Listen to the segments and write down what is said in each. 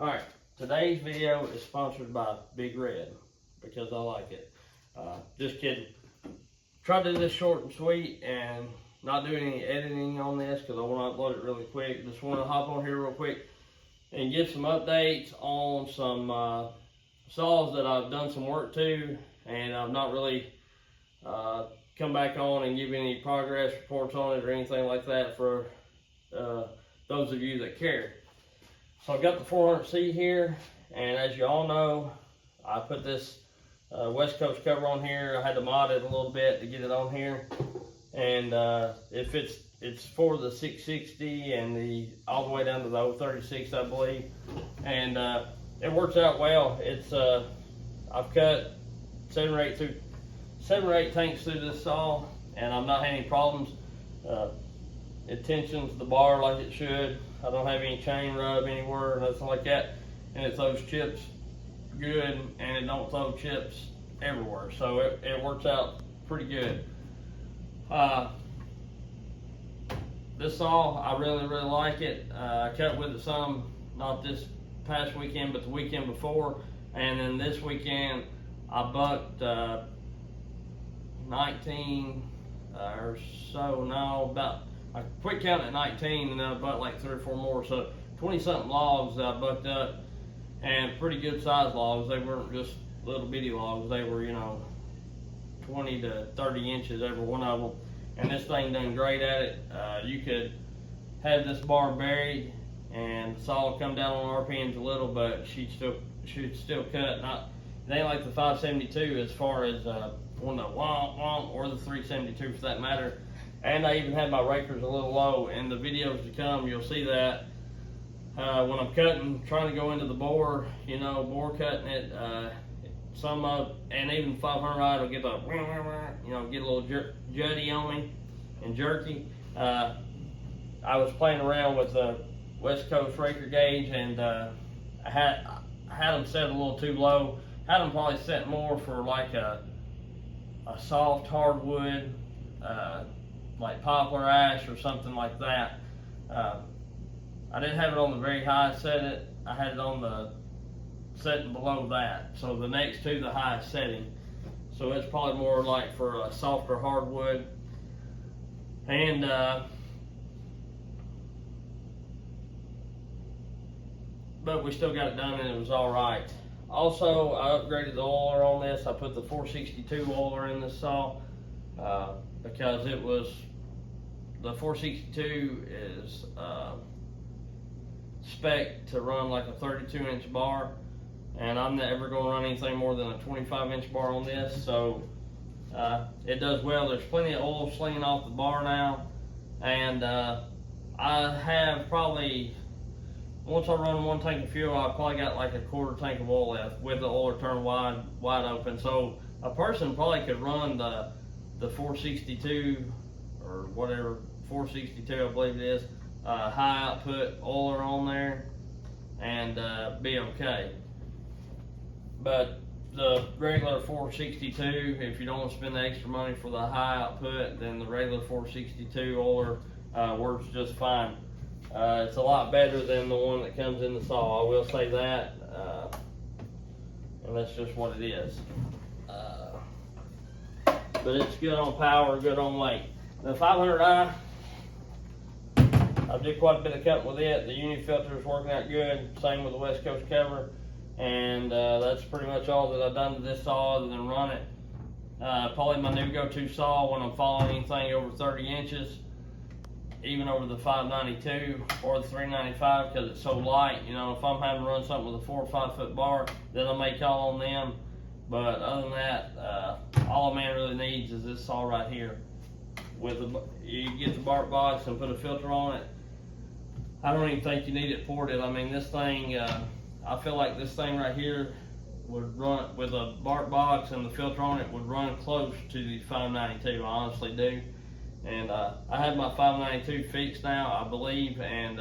Alright, today's video is sponsored by Big Red because I like it. Just kidding. Try to do this short and sweet and not do any editing on this because I want to upload it really quick. Just want to hop on here real quick and give some updates on some saws that I've done some work to, and I've not really come back on and give any progress reports on it or anything like that for those of you that care. So I've got the 400C here, and as you all know, I put this West Coast cover on here. I had to mod it a little bit to get it on here, and it's for the 660 and the all the way down to the 036, I believe, and it works out well. It's I've cut 7 or 8 tanks through this saw, and I'm not having any problems. It tensions the bar like it should. I don't have any chain rub anywhere, nothing like that, and it throws chips good, and it don't throw chips everywhere, so it works out pretty good. This saw, I really like it. I cut with it some, not this past weekend, but the weekend before, and then this weekend I bucked 19 or so, no, about, I quit counting at 19 and then I bucked like 3 or 4 more, so 20 something logs that I bucked up, and pretty good size logs. They weren't just little bitty logs, they were, you know, 20 to 30 inches every one of them, and this thing done great at it. You could have this bar buried and the saw come down on RPMs a little, but she'd still cut. Not, it ain't like the 572 as far as on the womp womp or the 372 for that matter. And I even had my rakers a little low. In the videos to come, you'll see that when I'm cutting, trying to go into the bore, you know, bore cutting it, some of, and even 500 rod will get a, you know, get a little jutty on me and jerky. I was playing around with the West Coast raker gauge, and I had them set a little too low. Had them probably set more for like a soft hardwood, like poplar ash or something like that. I didn't have it on the very high setting. I had it on the setting below that, so the next to the highest setting. So it's probably more like for a softer hardwood. And but we still got it done, and it was all right. Also, I upgraded the oiler on this. I put the 462 oiler in this saw because it was, the 462 is spec to run like a 32-inch bar, and I'm never going to run anything more than a 25-inch bar on this, so it does well. There's plenty of oil slinging off the bar now, and I have probably, once I run 1 tank of fuel, I probably got like a 1/4 tank of oil left with the oiler turned wide open. So a person probably could run the 462 or whatever, 462 I believe it is, high output oiler on there and be okay. But the regular 462, if you don't want to spend the extra money for the high output, then the regular 462 oiler works just fine. It's a lot better than the one that comes in the saw, I will say that, and that's just what it is. But it's good on power, good on weight. The 500i, I did quite a bit of cutting with it. The uni filter is working out good, same with the West Coast cover, and that's pretty much all that I've done to this saw other than run it. Probably my new go-to saw when I'm following anything over 30 inches, even over the 592 or the 395, because it's so light. You know, if I'm having to run something with a 4 or 5 foot bar, then I may call on them. But other than that, all a man really needs is this saw right here. You get the bark box and put a filter on it. I don't even think you need it ported. I mean, this thing, I feel like this thing right here would run with a bark box and the filter on it, would run close to the 592. I honestly do. And I have my 592 fixed now, I believe, and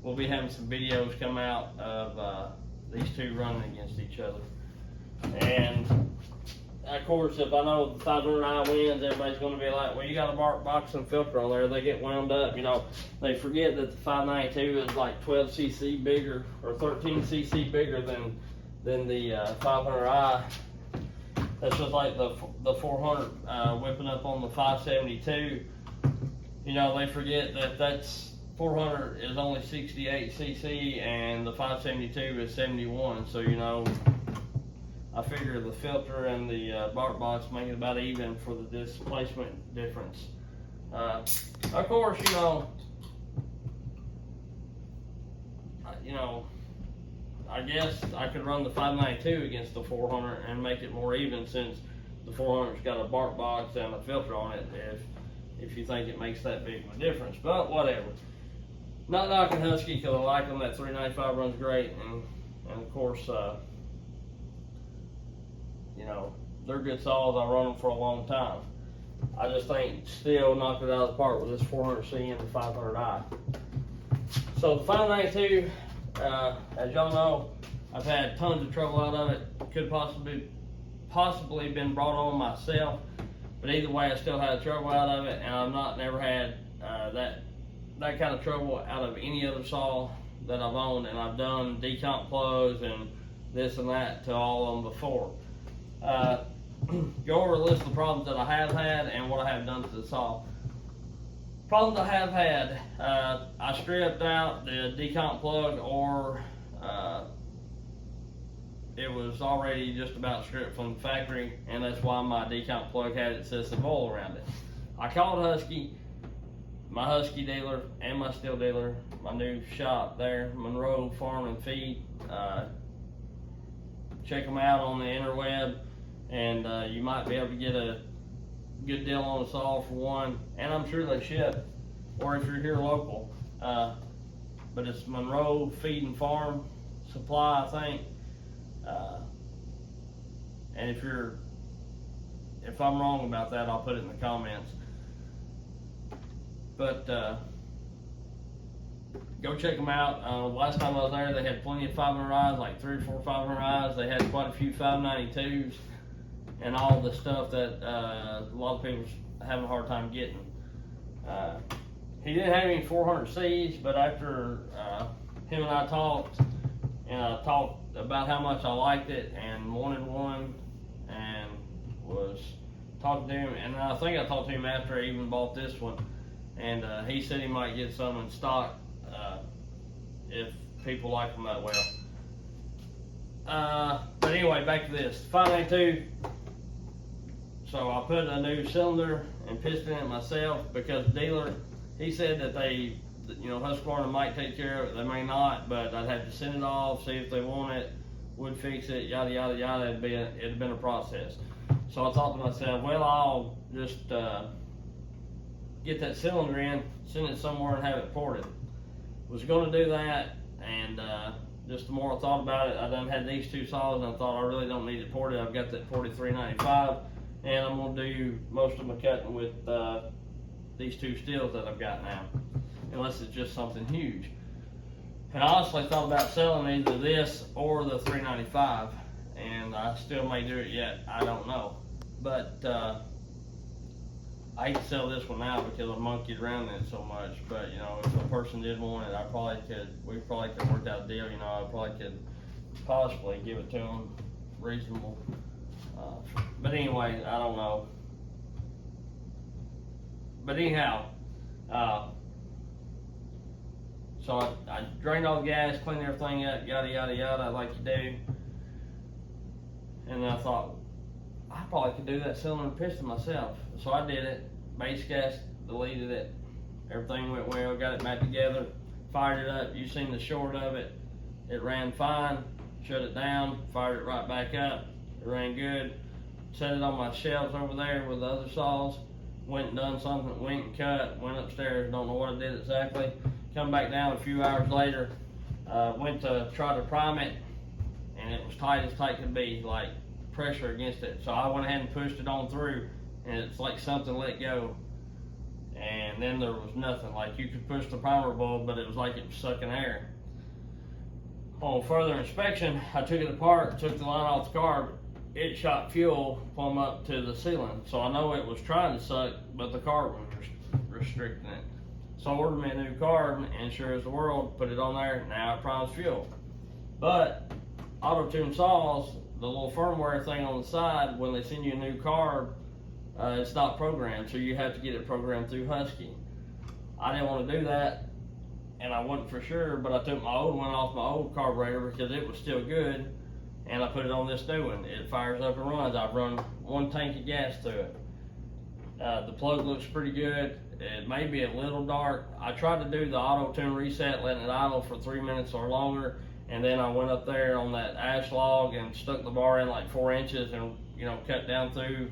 we'll be having some videos come out of these two running against each other. And of course, if I know the 500i wins, everybody's going to be like, well, you got a bark box and filter on there. They get wound up, you know. They forget that the 592 is like 12 cc bigger or 13 cc bigger than the 500i. That's just like the 400 whipping up on the 572. You know, they forget that that's 400 is only 68 cc and the 572 is 71. So, you know, I figure the filter and the bark box make it about even for the displacement difference. Of course, you know, I guess I could run the 592 against the 400 and make it more even, since the 400's got a bark box and a filter on it, if you think it makes that big of a difference. But whatever. Not knocking Husky, because I like them. That 395 runs great, and of course, you know, they're good saws. I run them for a long time. I just think Stihl knocked it out of the park with this 400C and the 500i. So the 592, as y'all know, I've had tons of trouble out of it. Could possibly been brought on myself, but either way, I still had trouble out of it, and I've never had that kind of trouble out of any other saw that I've owned. And I've done decomp plugs and this and that to all of them before. Go over a list of the problems that I have had and what I have done to the saw. Problems I have had, I stripped out the decomp plug, or it was already just about stripped from the factory, and that's why my decomp plug had excessive oil around it. I called Husky, my Husky dealer and my Stihl dealer, my new shop there, Monroe Feed. Check them out on the interweb, and you might be able to get a good deal on the saw for one, and I'm sure they ship, or if you're here local. But it's Monroe Feed and Farm supply, I think. And if I'm wrong about that, I'll put it in the comments. But go check them out. Last time I was there, they had plenty of 500Is, like 3 or 4 500Is. They had quite a few 592s and all the stuff that a lot of people having a hard time getting. He didn't have any 400Cs, but after him and I talked, and I talked about how much I liked it and wanted one, and was talking to him, and I think I talked to him after I even bought this one, and he said he might get some in stock if people like them that well. But anyway, back to this 592. So I put a new cylinder and piston in it myself, because the dealer, he said that Husqvarna might take care of it. They may not, but I'd have to send it off, see if they want it, would fix it, yada yada yada. It'd have been a process. So I thought to myself, well, I'll just get that cylinder in, send it somewhere, and have it ported. Was going to do that, and just the more I thought about it, I done had these two saws, and I thought I really don't need it ported. I've got that 4395, and I'm going to do most of my cutting with these two Stihls that I've got now, unless it's just something huge. And I honestly thought about selling either this or the 395, and I still may do it yet. I don't know, but I hate to sell this one now because I monkeyed around in it so much. But if a person did want it, we probably could work out a deal. I probably could possibly give it to them reasonable. But anyway, I don't know. But anyhow, so I drained all the gas, cleaned everything up, yada yada yada, like you do. And then I thought, I probably could do that cylinder and piston myself. So I did it, base gas, deleted it, everything went well, got it back together, fired it up. You seen the short of it. It ran fine, shut it down, fired it right back up, it ran good. Set it on my shelves over there with the other saws, went and done something, went and cut, went upstairs, don't know what I did exactly. Come back down a few hours later, went to try to prime it, and it was tight as tight could be, like pressure against it. So I went ahead and pushed it on through, and it's like something let go, and then there was nothing. Like you could push the primer bulb, but it was like it was sucking air. On further inspection, I took it apart, took the line off the carb, it shot fuel plumb up to the ceiling. So I know it was trying to suck, but the carb was restricting it. So I ordered me a new carb, and sure as the world, put it on there, now it primes fuel. But auto-tune saws, the little firmware thing on the side, when they send you a new carb, it's not programmed, so you have to get it programmed through Husky. I didn't want to do that, and I wasn't for sure, but I took my old one off my old carburetor because it was still good, and I put it on this new one. It fires up and runs. I've run 1 tank of gas to it. The plug looks pretty good. It may be a little dark. I tried to do the auto-tune reset, letting it idle for 3 minutes or longer, and then I went up there on that ash log and stuck the bar in like 4 inches and, you know, cut down through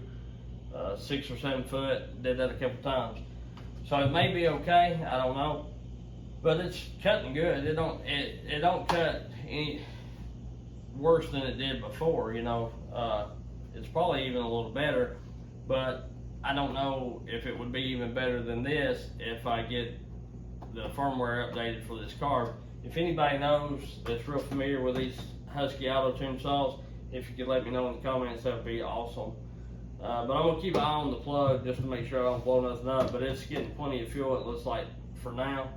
6 or 7 foot. Did that a couple times. So it may be okay, I don't know. But it's cutting good. It don't cut any worse than it did before, you know. It's probably even a little better, but I don't know if it would be even better than this if I get the firmware updated for this carb. If anybody knows that's real familiar with these Husky auto-tune saws, if you could let me know in the comments, that would be awesome. But I'm gonna keep an eye on the plug just to make sure I don't blow nothing up, but it's getting plenty of fuel, it looks like, for now.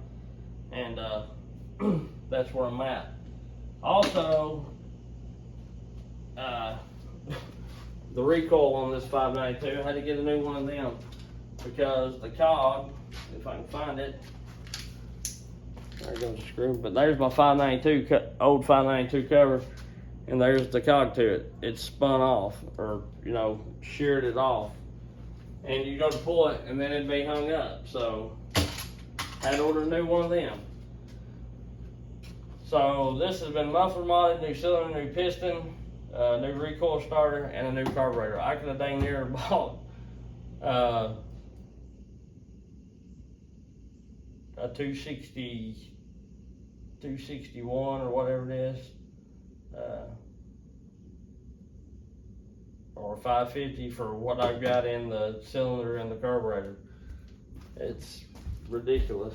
And that's where I'm at. Also, the recoil on this 592, I had to get a new one of them because the cog, if I can find it, there goes the screw, but there's my 592, old 592 cover, and there's the cog to it. It's spun off, or, you know, sheared it off. And you go to pull it, and then it'd be hung up. So, I had to order a new one of them. So, this has been muffler modded, new cylinder, new piston, new recoil starter, and a new carburetor. I could have dang near bought a 261 or whatever it is, or 550 for what I've got in the cylinder and the carburetor. It's ridiculous.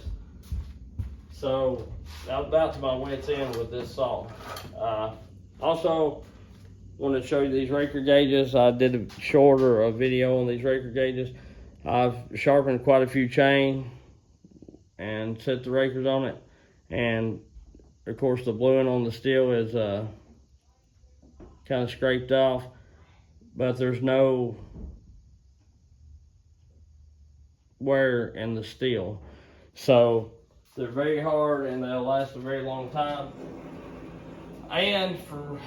So I'm about to my wit's end with this saw. Also, wanted to show you these raker gauges. I did a shorter video on these raker gauges. I've sharpened quite a few chain and set the rakers on it, and of course the bluing on the Stihl is kind of scraped off, but there's no wear in the Stihl, so they're very hard and they'll last a very long time, and for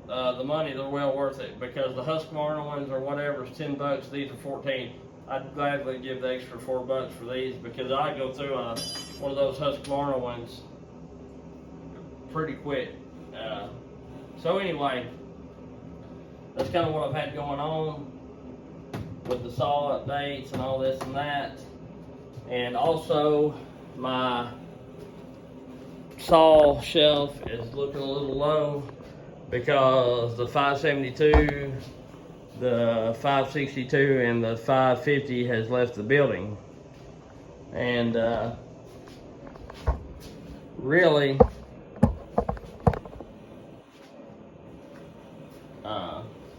the money they're well worth it, because the Husqvarna ones or whatever is $10, these are 14. I'd gladly give the extra $4 for these, because I go through one of those Husqvarna ones pretty quick. So anyway, that's kind of what I've had going on with the saw updates and all this and that. And also, my saw shelf is looking a little low because the 572, the 562, and the 550 has left the building. And really,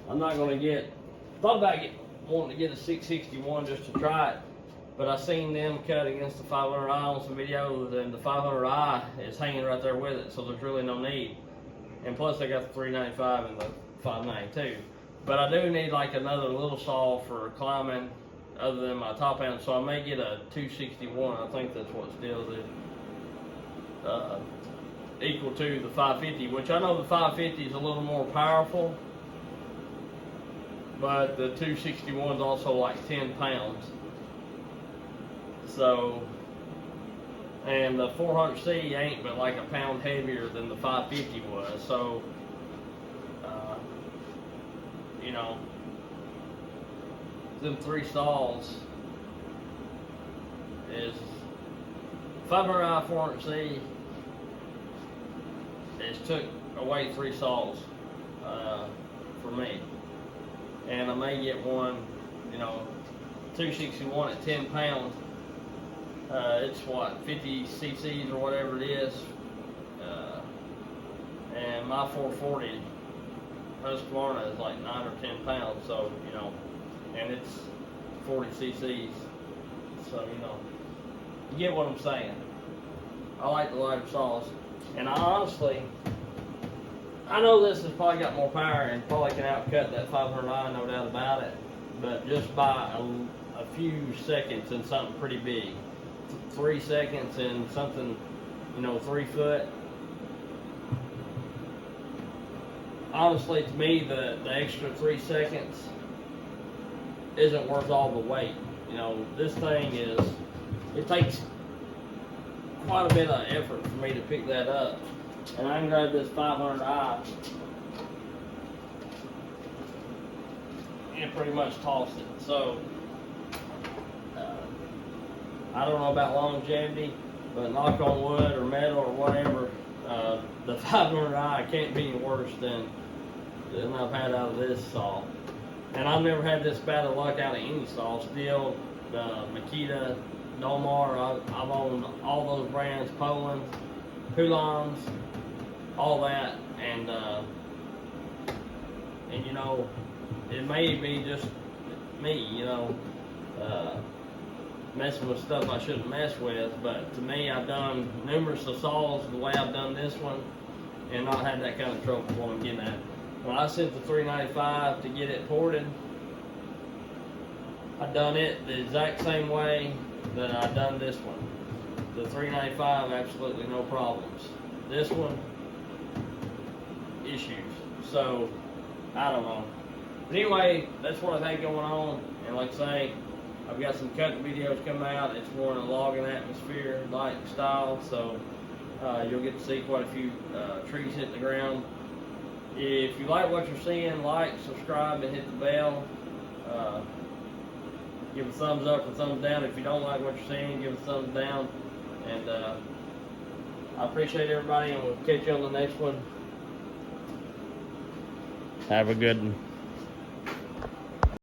I'm not going to thought about wanting to get a 661 just to try it, but I seen them cut against the 500i on some videos, and the 500i is hanging right there with it, so there's really no need. And plus I got the 395 and the 592. But I do need like another little saw for climbing other than my top end, so I may get a 261. I think that's what Stihl is equal to the 550, which I know the 550 is a little more powerful, but the 261 is also like 10 pounds. So, and the 400C ain't but like a pound heavier than the 550 was. So, you know, them 3 saws is 500i 400C. It's took away 3 saws for me, and I may get one, you know, 261 at 10 pounds. It's what, 50 cc's or whatever it is, and my 440 Husqvarna is like 9 or 10 pounds, so, you know, and it's 40 cc's. So, you know, you get what I'm saying. I like the lighter saws. And I honestly, I know this has probably got more power and probably can outcut that 500i, no doubt about it. But just by a few seconds in something pretty big, 3 seconds in something, you know, 3 foot. Honestly, to me, the extra 3 seconds isn't worth all the weight. You know, this thing is, it takes quite a bit of effort for me to pick that up. And I can grab this 500i and pretty much toss it. So, I don't know about longevity, but knock on wood or metal or whatever, the 500i can't be worse than I've had out of this saw. And I've never had this bad of luck out of any saw. Stihl, Makita, Dolmar, I've owned all those brands, Poland, Poulons, all that, and you know, it may be just me, you know, messing with stuff I shouldn't mess with, but to me, I've done numerous of saws the way I've done this one, and not had that kind of trouble what I'm getting at. When I sent the 395 to get it ported, I done it the exact same way that I done this one. The 395, absolutely no problems. This one, issues. So, I don't know. But anyway, that's what I had going on. And like I say, I've got some cutting videos coming out. It's more in a logging atmosphere, like style. So, you'll get to see quite a few trees hit the ground. If you like what you're seeing, like, subscribe, and hit the bell. Give a thumbs up or thumbs down. If you don't like what you're seeing, give a thumbs down. And I appreciate everybody, and we'll catch you on the next one. Have a good one.